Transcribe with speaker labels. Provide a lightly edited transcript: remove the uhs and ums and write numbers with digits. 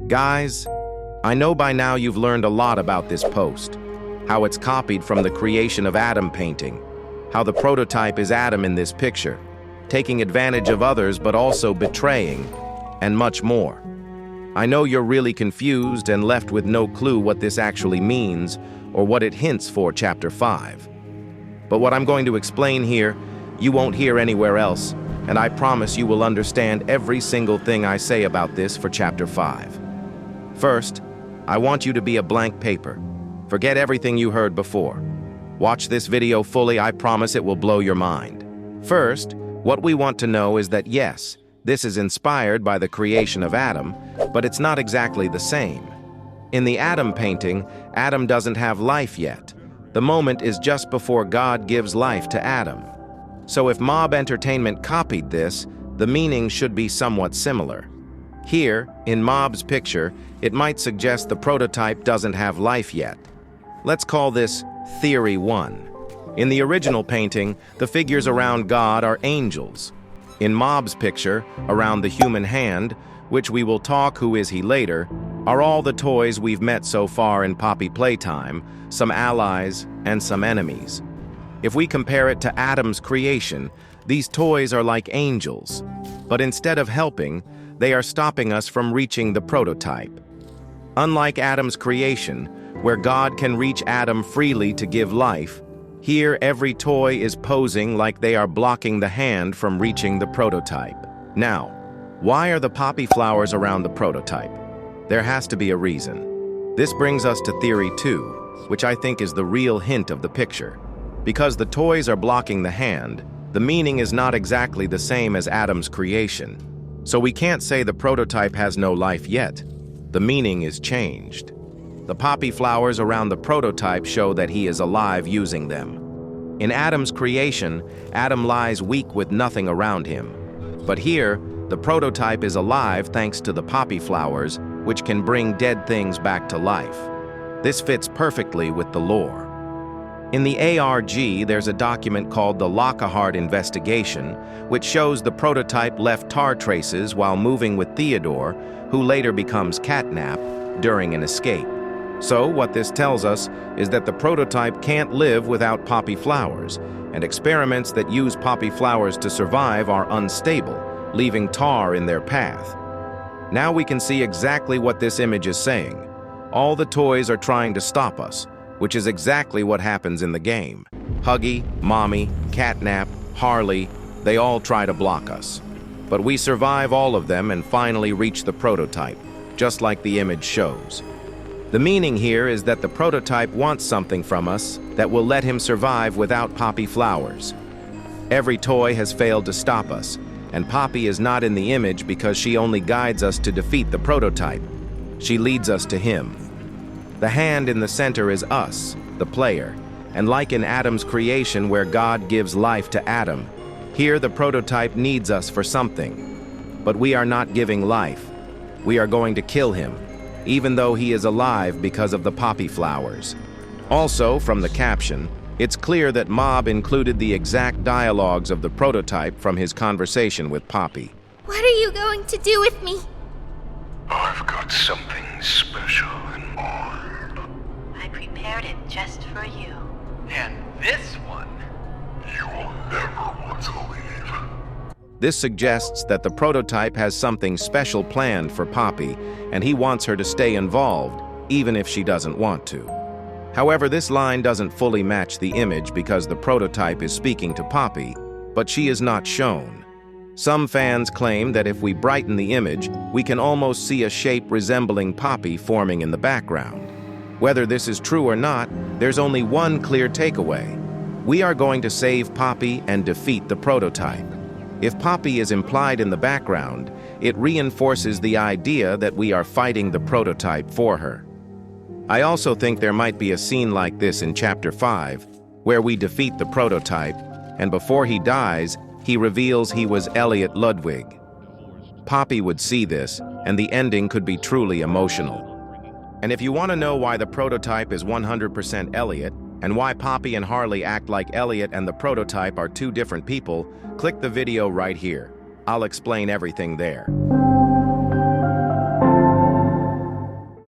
Speaker 1: Guys, I know by now you've learned a lot about this post, how it's copied from the creation of Adam painting, how the prototype is Adam in this picture, taking advantage of others but also betraying, and much more. I know you're really confused and left with no clue what this actually means or what it hints for Chapter 5. But what I'm going to explain here, you won't hear anywhere else, and I promise you will understand every single thing I say about this for Chapter 5. First, I want you to be a blank paper. Forget everything you heard before. Watch this video fully, I promise it will blow your mind. First, what we want to know is that yes, this is inspired by the creation of Adam, but it's not exactly the same. In the Adam painting, Adam doesn't have life yet. The moment is just before God gives life to Adam. So if Mob Entertainment copied this, the meaning should be somewhat similar. Here, in Mob's picture, it might suggest the prototype doesn't have life yet. Let's call this Theory 1. In the original painting, the figures around God are angels. In Mob's picture, around the human hand, which we will talk who is he later, are all the toys we've met so far in Poppy Playtime, some allies and some enemies. If we compare it to Adam's creation, these toys are like angels, but instead of helping, they are stopping us from reaching the prototype. Unlike Adam's creation, where God can reach Adam freely to give life, here every toy is posing like they are blocking the hand from reaching the prototype. Now, why are the poppy flowers around the prototype? There has to be a reason. This brings us to Theory 2, which I think is the real hint of the picture. Because the toys are blocking the hand, the meaning is not exactly the same as Adam's creation. So we can't say the prototype has no life yet. The meaning is changed. The poppy flowers around the prototype show that he is alive using them. In Adam's creation, Adam lies weak with nothing around him. But here, the prototype is alive thanks to the poppy flowers, which can bring dead things back to life. This fits perfectly with the lore. In the ARG, there's a document called the Lockhart Investigation, which shows the prototype left tar traces while moving with Theodore, who later becomes Catnap, during an escape. So what this tells us is that the prototype can't live without poppy flowers, and experiments that use poppy flowers to survive are unstable, leaving tar in their path. Now we can see exactly what this image is saying. All the toys are trying to stop us, which is exactly what happens in the game. Huggy, Mommy, Catnap, Harley, they all try to block us. But we survive all of them and finally reach the prototype, just like the image shows. The meaning here is that the prototype wants something from us that will let him survive without poppy flowers. Every toy has failed to stop us, and Poppy is not in the image because she only guides us to defeat the prototype. She leads us to him. The hand in the center is us, the player, and like in Adam's creation where God gives life to Adam, here the prototype needs us for something. But we are not giving life. We are going to kill him, even though he is alive because of the poppy flowers. Also, from the caption, it's clear that Mob included the exact dialogues of the prototype from his conversation with Poppy.
Speaker 2: What are you going to do with me?
Speaker 3: I've got something special in mind.
Speaker 4: I prepared it just for you.
Speaker 5: And this one,
Speaker 3: You will never want to leave.
Speaker 1: This suggests that the prototype has something special planned for Poppy, and he wants her to stay involved, even if she doesn't want to. However, this line doesn't fully match the image because the prototype is speaking to Poppy, but she is not shown. Some fans claim that if we brighten the image, we can almost see a shape resembling Poppy forming in the background. Whether this is true or not, there's only one clear takeaway. We are going to save Poppy and defeat the prototype. If Poppy is implied in the background, it reinforces the idea that we are fighting the prototype for her. I also think there might be a scene like this in Chapter 5, where we defeat the prototype, and before he dies, he reveals he was Elliot Ludwig. Poppy would see this, and the ending could be truly emotional. And if you want to know why the prototype is 100% Elliot, and why Poppy and Harley act like Elliot and the prototype are two different people, click the video right here. I'll explain everything there.